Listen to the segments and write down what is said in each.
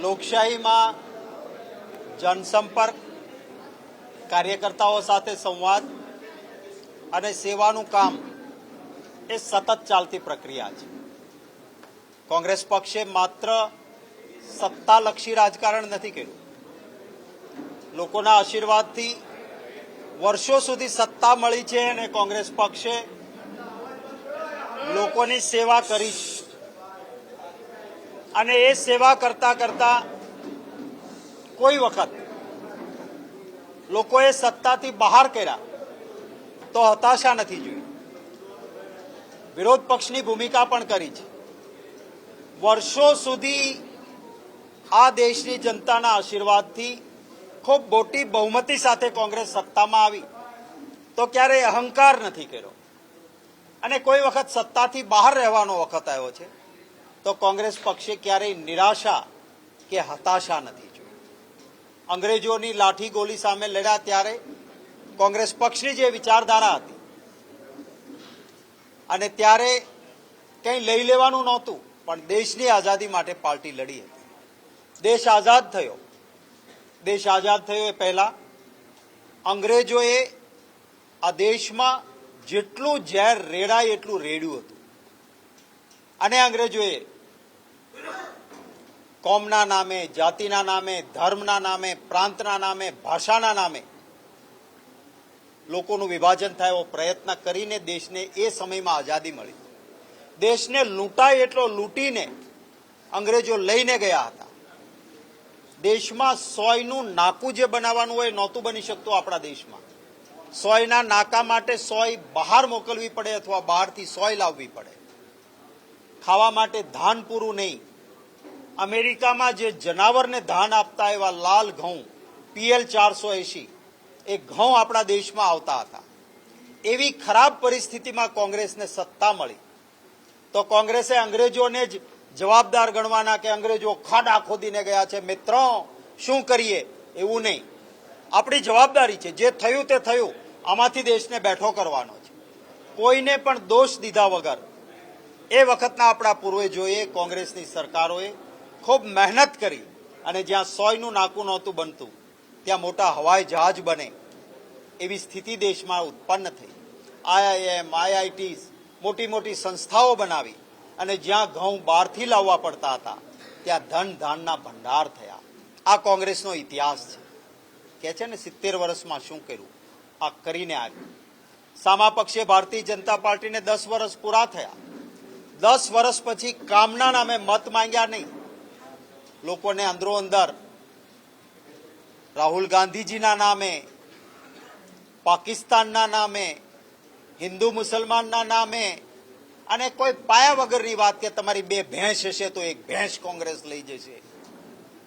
લોકશાહીમાં જનસંપર્ક, કાર્યકર્તાઓ સાથે સંવાદ અને સેવાનું કામ એ સતત ચાલતી પ્રક્રિયા છે. કોંગ્રેસ પક્ષે માત્ર સત્તાલક્ષી રાજકારણ નથી કર્યું. લોકોના આશીર્વાદથી વર્ષો સુધી સત્તા મળી છે અને કોંગ્રેસ પક્ષે લોકોની સેવા કરી છે. અને એ સેવા કરતા કરતા કોઈ વખત લોકોએ સત્તાથી બહાર કર્યા તો હતાશા નથી જોઈ. વિરોધ પક્ષની ભૂમિકા પણ કરી છે. વર્ષો સુધી આ દેશની જનતાના આશીર્વાદથી ખૂબ મોટી બહુમતી સાથે કોંગ્રેસ સત્તામાં આવી તો ક્યારેય અહંકાર નથી કર્યો. અને કોઈ વખત સત્તાથી બહાર રહેવાનો વખત આવ્યો છે તો કોંગ્રેસ પક્ષે ક્યારેય નિરાશા કે હતાશા નથી જોઈ. અંગ્રેજોની લાઠી ગોલી સામે લડ્યા ત્યારે કોંગ્રેસ પક્ષની જે વિચારધારા હતી અને ત્યારે કંઈ લઈ લેવાનું નહોતું, પણ દેશની આઝાદી માટે પાર્ટી લડી હતી. દેશ આઝાદ થયો. દેશ આઝાદ થયો એ પહેલા અંગ્રેજોએ આ દેશમાં જેટલું ઝેર રેડાય એટલું રેડ્યું હતું. અને અંગ્રેજોએ કોમના નામે, જાતિના નામે, ધર્મના નામે, પ્રાંતના નામે, ભાષાના નામે લોકોનું વિભાજન થાય એવો પ્રયત્ન કરીને દેશને એ સમયમાં આઝાદી મળી. દેશને લૂંટાય એટલો લૂંટીને અંગ્રેજો લઈને ગયા હતા. દેશમાં સોયનું નાકું જે બનાવવાનું હોય નહોતું બની શકતું આપણા દેશમાં. સોયના નાકા માટે સોય બહાર મોકલવી પડે અથવા બહારથી સોય લાવવી પડે. ખાવા માટે ધાન પૂરું નહીં. અમેરિકામાં જે જનાવરને ધાન આપતા એવા લાલ ઘઉં PL 480 એ ઘઉં આપણા દેશમાં આવતા હતા. એવી ખરાબ પરિસ્થિતિમાં કોંગ્રેસને સત્તા મળી તો કોંગ્રેસે અંગ્રેજોને જ જવાબદાર ગણવાના કે અંગ્રેજો ખાડા ખોદીને ગયા છે, મિત્રો શું કરીએ, એવું નહીં. આપણી જવાબદારી છે. જે થયું તે થયું. આમાંથી દેશને બેઠો કરવાનો છે. કોઈને પણ દોષ દીધા વગર એ વખતના આપણા પૂર્વજોએ, કોંગ્રેસની સરકારોએ ખૂબ મહેનત કરી અને જ્યાં સોયનું નાકું નહોતું બનતું ત્યાં મોટા હવાઈ જહાજ બને એવી સ્થિતિ દેશમાં ઉત્પન્ન થઈ. IIM, IITs મોટી મોટી સંસ્થાઓ બનાવી અને જ્યાં ઘઉં બહારથી લાવવા પડતા હતા ત્યાં ધન ધાનના ભંડાર થયા. આ કોંગ્રેસનો ઇતિહાસ છે. કે છે ને 70 વર્ષમાં શું કર્યું, આ કરીને આવ્યું. સામા પક્ષે ભારતીય જનતા પાર્ટીને 10 વર્ષ પૂરા થયા. 10 વર્ષ પછી કામના નામે મત માંગ્યા નહીં. લોકોને અંદરો અંદર રાહુલ ગાંધીજીના નામે, પાકિસ્તાનના નામે, હિન્દુ મુસલમાનના નામે અને કોઈ પાયા વગરની વાત કે તમારી 2 ભેંસ હશે તો 1 ભેંસ કોંગ્રેસ લઈ જશે.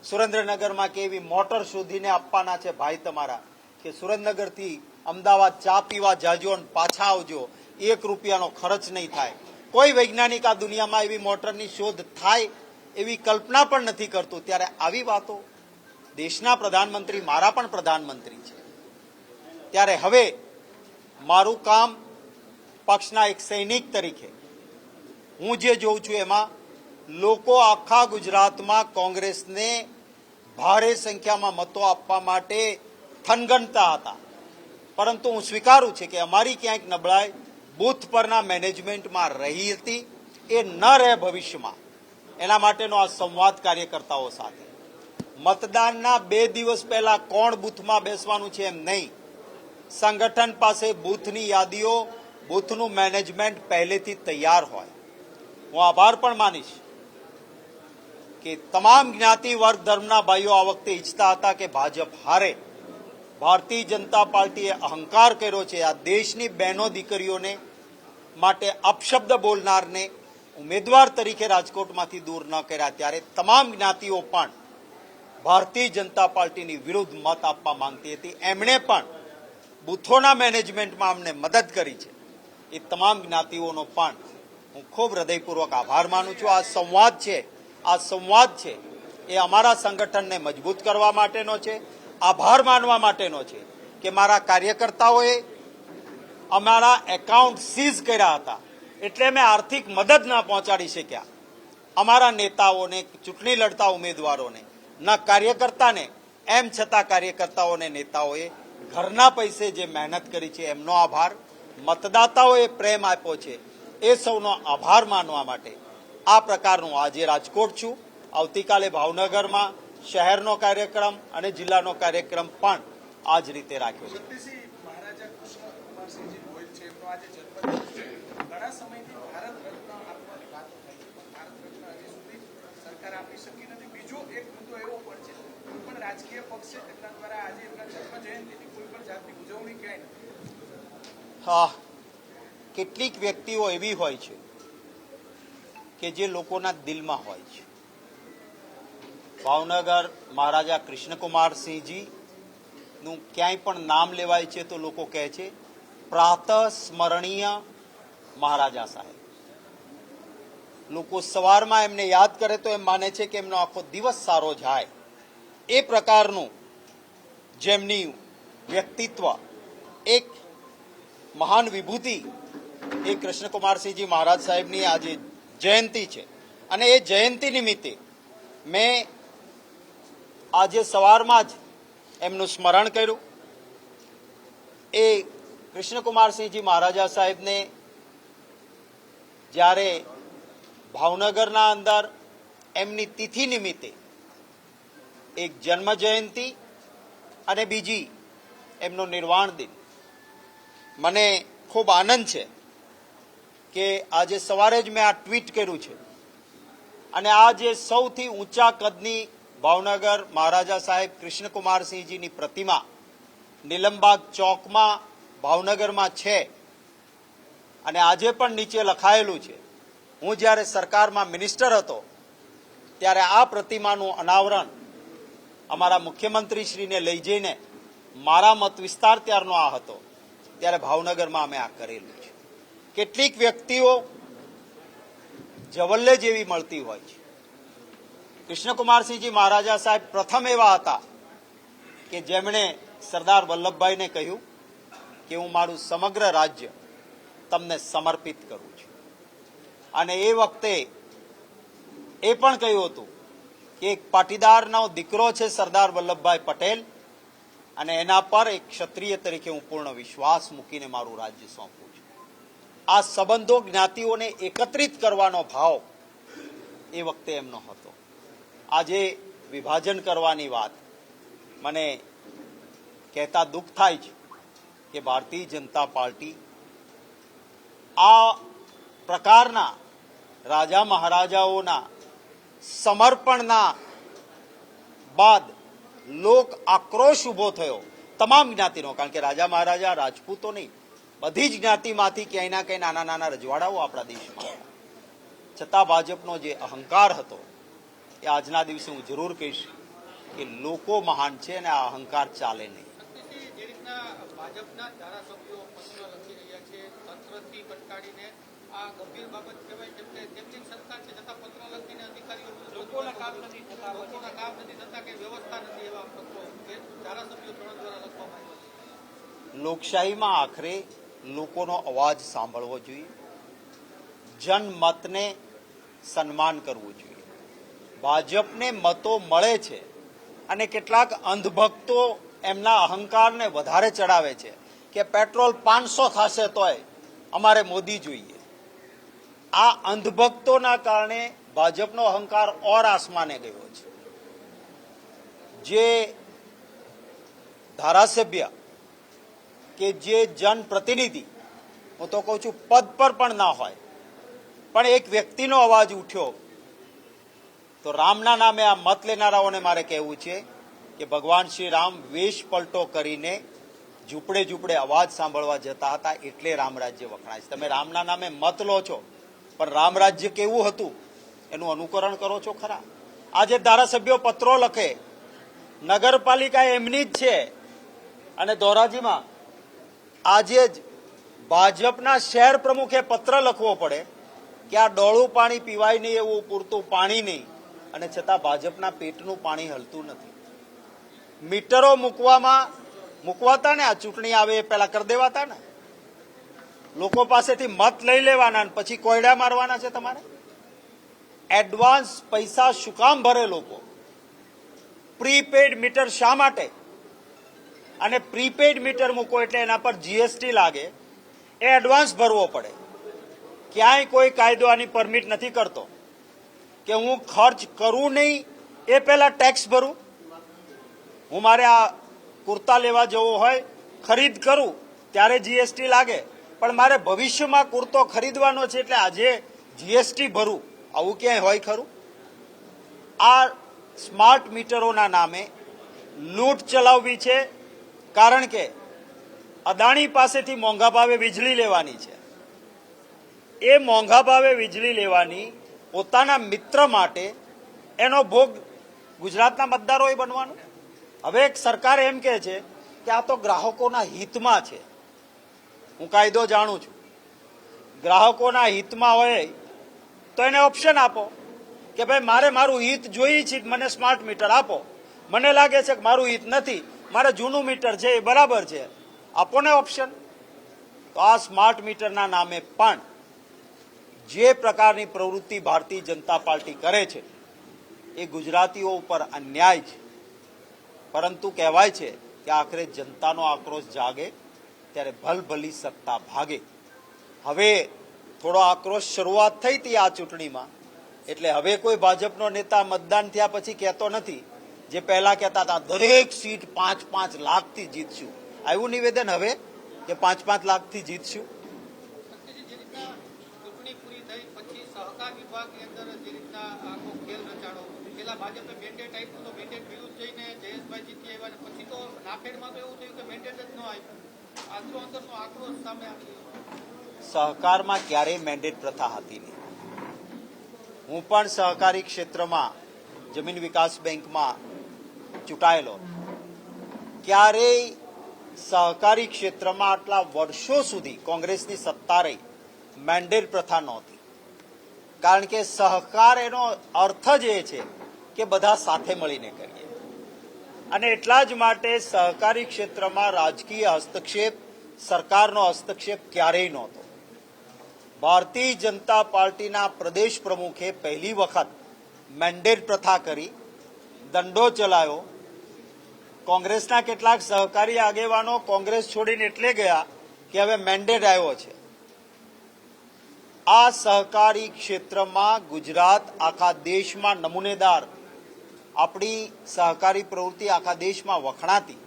સુરેન્દ્રનગરમાં કે એવી મોટર શોધીને આપવાના છે ભાઈ તમારા કે સુરેન્દ્રનગરથી અમદાવાદ ચા પીવા જાજો અને પાછા આવજો, 1 રૂપિયાનો ખર્ચ નહીં થાય. કોઈ વૈજ્ઞાનિક આ દુનિયામાં એવી મોટરની શોધ થાય એવી કલ્પના પણ નથી કરતું. ત્યારે આવી વાતો દેશના પ્રધાનમંત્રી, મારા પણ પ્રધાનમંત્રી છે, ત્યારે હવે મારું કામ પક્ષના એક સૈનિક તરીકે હું જે જોઉં છું એમાં લોકો આખા ગુજરાતમાં કોંગ્રેસને ભારે સંખ્યામાં મતો આપવા માટે થનગનતા હતા. પરંતુ હું સ્વીકારું છું કે અમારી ક્યાંક નબળાઈ બૂથ પરના મેનેજમેન્ટમાં રહી હતી. એ ન રહે ભવિષ્યમાં. એના માટેનો આ સંવાદ કાર્યકર્તાઓ સાથે. મતદાનના 2 દિવસ પહેલા કોણ બૂથમાં બેસવાનું છે એમ નહીં. સંગઠન પાસે બૂથની યાદીઓ, બૂથનું મેનેજમેન્ટ પહેલેથી તૈયાર હોય. હું આભાર પણ માનીશ કે તમામ જ્ઞાતિ વર્ગ ધર્મના ભાઈઓ આ વખતે ઈચ્છતા હતા કે ભાજપ હારે. ભારતીય જનતા પાર્ટીએ અહંકાર કર્યો છે. આ દેશની બહેનો દીકરીઓને માટે અપશબ્દ બોલનારને ઉમેદવાર તરીકે રાજકોટમાંથી દૂર ન કર્યા. ત્યારે તમામ જ્ઞાતિઓ પણ ભારતીય જનતા પાર્ટીની વિરુદ્ધ મત આપવા માંગતી હતી. એમણે પણ બૂથોના મેનેજમેન્ટમાં અમને મદદ કરી છે. એ તમામ જ્ઞાતિઓનો પણ હું ખૂબ હૃદયપૂર્વક આભાર માનું છું. આ સંવાદ છે એ અમારા સંગઠનને મજબૂત કરવા માટેનો છે. આભાર માનવા માટેનો છે કે મારા કાર્યકર્તાઓએ અમારા એકાઉન્ટ સીઝ કર્યા હતા એટલે અમે આર્થિક મદદ ના પહોંચાડી શક્યા. અમારા નેતાઓને, ચૂંટણી લડતા ઉમેદવારોને ના કાર્યકર્તાને, એમ છતાં કાર્યકર્તાઓને નેતાઓએ ઘરના પૈસે જે મહેનત કરી છે એમનો આભાર, મતદાતાઓએ પ્રેમ આપ્યો છે એ સૌનો આભાર માનવા માટે આ પ્રકારનું આજે રાજકોટ છું, આવતીકાલે ભાવનગરમાં શહેરનો કાર્યક્રમ અને જિલ્લાનો કાર્યક્રમ પણ આ જ રીતે રાખ્યો છે. મહારાજા કૃષ્ણકુમારસિંહજી ગોહિલ છે તો આજે જન્મદિવસ છે. ઘણા સમયથી ભારત રત્ન આપવાની વાતો થઈ છે, ભારત રત્ન હજી સુધી સરકાર આપી શકી નથી. બીજો એક મુદ્દો એવો પણ છે, કોઈ પણ રાજકીય પક્ષ છે તેમના દ્વારા આજે એમના જન્મ જયંતિની કોઈ પણ જાતની ઉજવણી ક્યાંય નથી. હા, કેટલીક વ્યક્તિઓ એવી હોય છે કે જે લોકોના દિલમાં હોય છે. ભાવનગર મહારાજા કૃષ્ણકુમારસિંહજી નું ક્યાંય પણ નામ લેવાય છે તો લોકો કહે છે પ્રાતઃ સ્મરણીય મહારાજા સાહેબ. લોકો સવારમાં એમને યાદ કરે તો એમ માને છે કે એમનો આખો દિવસ સારો જાય. એ પ્રકારનું જેમની વ્યક્તિત્વ, એક મહાન વિભૂતિ એ કૃષ્ણકુમારસિંહજી મહારાજ સાહેબની આજે જયંતિ છે અને એ જયંતિ નિમિત્તે મેં આજે સવારમાં જ એમનું સ્મરણ કર્યું. એ કૃષ્ણકુમારસિંહજી મહારાજા સાહેબને જ્યારે ભાવનગરના અંદર એમની તિથિ નિમિત્તે એક જન્મ જયંતિ અને બીજી એમનો નિર્વાણ દિન, મને ખૂબ આનંદ છે કે આજે સવારે જ મેં આ ટ્વીટ કર્યું છે અને આ જે સૌથી ઊંચા કદની ભાવનગર મહારાજા સાહેબ કૃષ્ણકુમારસિંહજીની પ્રતિમા નીલમબાગ ચોકમાં ભાવનગરમાં છે અને આજે પણ નીચે લખાયેલું છે, હું જ્યારે સરકારમાં મિનિસ્ટર હતો ત્યારે આ પ્રતિમાનું અનાવરણ અમારા મુખ્યમંત્રીશ્રીને લઈ જઈને, મારા મત વિસ્તાર ત્યારનો આ હતો, ત્યારે ભાવનગરમાં અમે આ કરેલું છે. કેટલીક વ્યક્તિઓ જવલ્લે જેવી મળતી હોય છે. કૃષ્ણકુમારસિંહજી મહારાજા સાહેબ પ્રથમ એવા હતા કે જેમણે સરદાર વલ્લભભાઈને કહ્યું કે હું મારું સમગ્ર રાજ્ય તમને સમર્પિત કરું છું. અને એ વખતે એ પણ કહ્યું હતું કે એક પાટીદારનો દીકરો છે સરદાર વલ્લભભાઈ પટેલ અને એના પર એક ક્ષત્રિય તરીકે હું પૂર્ણ વિશ્વાસ મૂકીને મારું રાજ્ય સોંપું છું. આ સંબંધો જ્ઞાતિઓને એકત્રિત કરવાનો ભાવ એ વખતે એમનો હતો. આજે વિભાજન કરવાની વાત મને કહેતા દુઃખ થાય છે કે ભારતીય જનતા પાર્ટી આ પ્રકારના રાજા મહારાજાઓના સમર્પણના બાદ લોક આક્રોશ ઉભો થયો તમામ જ્ઞાતિનો, કારણ કે રાજા મહારાજા રાજપૂતો નહીં, બધી જ જ્ઞાતિમાંથી ક્યાંય ના ક્યાંય નાના નાના રજવાડાઓ આપણા દેશમાં હતા. છતાં ભાજપનો જે અહંકાર હતો એ આજના દિવસે હું જરૂર કહીશ કે લોકો મહાન છે અને આ અહંકાર ચાલે નહીં. જે રીતના ભાજપના ધારાસભ્યો પત્ર લખી રહ્યા છે તંત્રથી કંટાળીને, આ ગંભીર બાબત કહેવાય, જેમ કે તેમની સરકાર છે છતાં પત્ર લખીને અધિકારીઓ લોકોના કામ નથી થતા કે વ્યવસ્થા નથી, એવા પત્રો ધારાસભ્યો દ્વારા લખવામાં આવ્યા. લોકશાહીમાં આખરે લોકોનો અવાજ સાંભળવો જોઈએ, જનમતને સન્માન કરવું જોઈએ. ભાજપને મતો મળે છે અને કેટલાક અંધભક્તો એમના અહંકારને વધારે ચડાવે છે કે પેટ્રોલ 500 થશે તોય અમારે મોદી જોઈએ. આ અંધભક્તોના કારણે ભાજપનો અહંકાર ઓર આસમાને ગયો છે. જે ધારાસભ્ય કે જે જનપ્રતિનિધિ, હું તો કહું છું પદ પર પણ ના હોય, પણ એક વ્યક્તિનો અવાજ ઉઠ્યો, તો રામના નામે આ મત લેનારાઓને મારે કહેવું છે કે ભગવાન શ્રી રામ વેશ પલટો કરીને ઝૂંપડે ઝૂંપડે અવાજ સાંભળવા જતા હતા, એટલે રામ રાજ્ય વખણાય છે. તમે રામના નામે મત લો છો, પણ રામ રાજ્ય કેવું હતું એનું અનુકરણ કરો છો ખરા? આજે ધારાસભ્યો પત્રો લખે, નગરપાલિકા એમની જ છે અને ધોરાજીમાં આજે જ ભાજપના શહેર પ્રમુખે પત્ર લખવો પડે કે આ ડોળું પાણી પીવાય નહીં, એવું પૂરતું પાણી નહીં, અને છતાં ભાજપના પેટનું પાણી હલતું નથી. મીટરો મૂકવાતા ને, આ ચૂંટણી આવે એ પહેલા કરી દેવાતા ને, લોકો પાસેથી મત લઈ લેવાના ને પછી કોયડા મારવાના છે તમારે. એડવાન્સ પૈસા શું કામ ભરે લોકો? પ્રીપેડ મીટર શા માટે? અને પ્રીપેડ મીટર મૂકો એટલે એના પર જીએસટી લાગે, એ એડવાન્સ ભરવો પડે. ક્યાંય કોઈ કાયદો આની પરમિટ નથી કરતો કે હું ખર્ચ કરું નહીં એ પહેલા ટેક્સ ભરું. હું મારે આ કુર્તા લેવા જવો હોય, ખરીદ કરું ત્યારે જીએસટી લાગે, પણ મારે ભવિષ્યમાં કુર્તો ખરીદવાનો છે એટલે આજે જીએસટી ભરું. આવું ક્યાંય હોય ખરું? આ સ્માર્ટ મીટરોના નામે લૂંટ ચલાવવી છે, કારણ કે અદાણી પાસેથી મોંઘા ભાવે વીજળી લેવાની છે. એ મોંઘા ભાવે વીજળી લેવાની પોતાના મિત્ર માટે એનો ભોગ ગુજરાતના મતદારોએ બનવાનો. હવે એક સરકાર એમ કહે છે કે આ તો ગ્રાહકોના હિતમાં છે. હું કાયદો જાણું છું. ગ્રાહકોના હિતમાં હોય તો એને ઓપ્શન આપો કે ભાઈ મારે મારું હિત જોઈએ છે, મને સ્માર્ટ મીટર આપો. મને લાગે છે કે મારું હિત નથી, મારે જૂનું મીટર છે એ બરાબર છે, આપો ને ઓપ્શન. તો આ સ્માર્ટ મીટરના નામે પણ જે પ્રકારની પ્રવૃત્તિ ભારતીય જનતા પાર્ટી કરે છે એ ગુજરાતીઓ ઉપર અન્યાય છે. પરંતુ કહેવાય છે કે આખરે જનતાનો આક્રોશ જાગે ત્યારે ભલભલી સત્તા ભાગે. હવે થોડો આક્રોશ શરૂઆત થઈ હતી આ ચૂંટણીમાં, એટલે હવે કોઈ ભાજપનો નેતા મતદાન થયા પછી કહેતો નથી, જે પહેલા કહેતા હતા દરેક સીટ 5-5 લાખથી જીતશું. આવ્યું નિવેદન હવે કે 5-5 લાખથી જીતશું. સહકાર વિભાગની અંદર જે રીતના આખો ખેલ રચાડો, પેલા ભાજપે મેન્ડેટ આપ્યું તો મેન્ડેટ વિરુદ્ધ જઈને જયેશભાઈ જીતી આવ્યા, પછી તો નાફેડમાં તો એવું થયું કે મેન્ડેટ જ ન આપ્યું. આંતરો અંદરનો આક્રોશ સામે આવ્યો. સહકારમાં ક્યારેય મેન્ડેટ પ્રથા હતી નહીં. હું પણ સહકારી ક્ષેત્રમાં જમીન વિકાસ બેંકમાં ચૂંટાયેલો. ક્યારેય સહકારી ક્ષેત્રમાં આટલા વર્ષો સુધી કોંગ્રેસની સત્તા રહી, મેન્ડેટ પ્રથા નહોતી. કારણ કે સહકાર એનો અર્થ જ એ છે કે બધા સાથે મળીને કરીએ. અને એટલા જ માટે સહકારી ક્ષેત્રમાં રાજકીય હસ્તક્ષેપ, સરકારનો હસ્તક્ષેપ ક્યારેય નહોતો. ભારતીય જનતા પાર્ટીના પ્રદેશ પ્રમુખે પહેલી વખત મેન્ડેટ પ્રથા કરી, દંડો ચલાવ્યો. કોંગ્રેસના કેટલાક સહકારી આગેવાનો કોંગ્રેસ છોડીને એટલે ગયા કે હવે મેન્ડેટ આવ્યો છે. આ સહકારી ક્ષેત્રમાં ગુજરાત આખા દેશમાં નમૂનેદાર, આપણી સહકારી પ્રવૃત્તિ આખા દેશમાં વખણાતી,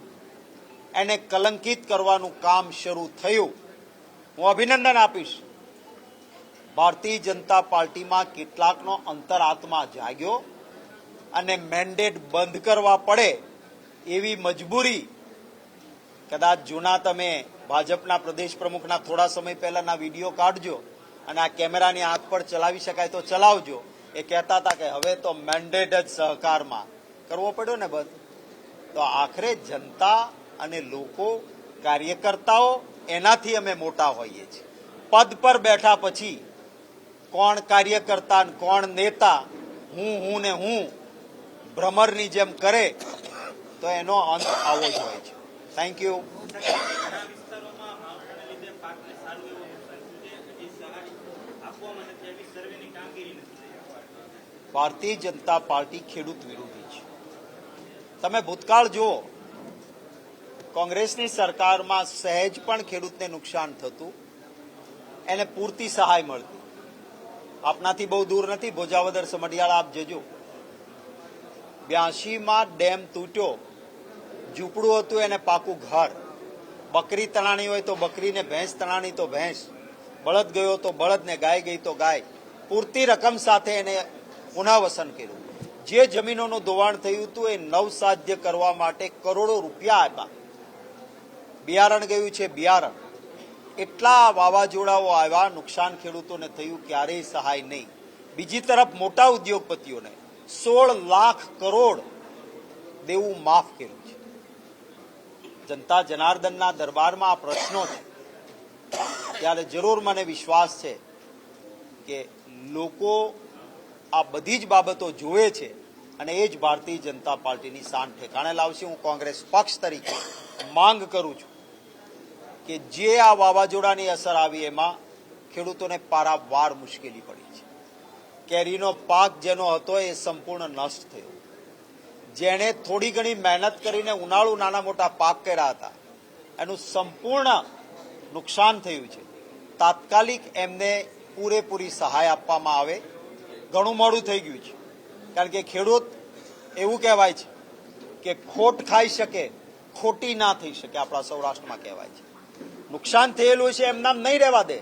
એને કલંકિત કરવાનું કામ શરૂ થયું. હું અભિનંદન આપીશ. ભારતીય જનતા પાર્ટીમાં કેટલાકનો અંતરાત્મા જાગ્યો અને મેન્ડેટ બંધ કરવા પડે એવી મજબૂરી. કદાચ જૂના તમે ભાજપના પ્રદેશ પ્રમુખના થોડા સમય પહેલાના વિડીયો કાઢજો અને આ કેમેરાની આંખ પર ચલાવી શકાય તો ચલાવજો. એ કહેતા હતા કે હવે તો મેન્ડેટ જ સહકારમાં કરવો પડ્યો ને બંધ. તો આખરે જનતા અને લોકો, કાર્યકર્તાઓ, એનાથી અમે મોટા હોઈએ છીએ. પદ પર બેઠા પછી કોણ કાર્યકર્તા કોણ નેતા, હું ને હું ભ્રમરની જેમ કરે તો એનો અંત આવો જ હોય છે. Thank you. Bharatiya Janata party ખેડૂત વિરોધી છે. તમે ભૂતકાળ જુઓ, કોંગ્રેસની સરકારમાં સહેજ પણ ખેડૂતને નુકસાન થતું, એને પૂરતી સહાય મળતી. આપનાથી બહુ દૂર નથી, ભોજાવદર સમઢિયાળા આપ જજો. 82માં ડેમ તૂટ્યો, ઝૂંપડું હતું એને પાકું ઘર. બકરી તણાણી હોય તો બકરી ને ભેંસ તણાણી તો ભેંસ, બળદ ગયો તો બળદ ને ગાય ગઈ તો ગાય. પૂરતી રકમ સાથે એને પુનઃવસન કર્યું. જે જમીનોનું ધોવાણ થયું હતું એ નવસાધ્ય કરવા માટે કરોડો રૂપિયા આપ્યા. બિયારણ ગયું છે, બિયારણ. એટલા વાવાઝોડાઓ આવ્યા, નુકસાન ખેડૂતોને થયું, ક્યારેય સહાય નહીં. બીજી તરફ મોટા ઉદ્યોગપતિઓને 16 લાખ કરોડ દેવું માફ કર્યું છે. જનતા જનાર્દનના દરબારમાં આ પ્રશ્નો છે, ત્યારે જરૂર મને વિશ્વાસ છે કે લોકો આ બધી જ બાબતો જોવે છે અને એ જ ભારતીય જનતા પાર્ટીની શાન ઠેકાણે લાવશે. હું કોંગ્રેસ પક્ષ તરીકે માંગ કરું છું કે જે આ વાવાઝોડાની અસર આવી એમાં ખેડૂતોને પારાવાર મુશ્કેલી પડી છે. કેરીનો પાક જેનો હતો એ સંપૂર્ણ નષ્ટ થયો. જેણે થોડી ઘણી મહેનત કરીને ઉનાળુ નાના મોટા પાક કર્યા હતા એનું સંપૂર્ણ નુકસાન થયું છે. તાત્કાલિક એમને પૂરેપૂરી સહાય આપવામાં આવે. ઘણું મોડું થઈ ગયું છે, કારણ કે ખેડૂત એવું કહેવાય છે કે ખોટ ખાઈ શકે, ખોટી ના થઈ શકે. આપણા સૌરાષ્ટ્રમાં કહેવાય છે નુકસાન થયેલું છે એમનામ નહીં રહેવા દે,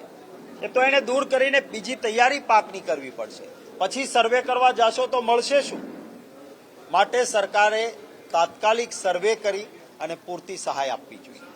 એ તો એને દૂર કરીને બીજી તૈયારી પાકની કરવી પડશે. પછી સર્વે કરવા જાશો તો મળશે શું? માટે સરકારે તાત્કાલિક સર્વે કરી અને પૂરતી સહાય આપવી જોઈએ.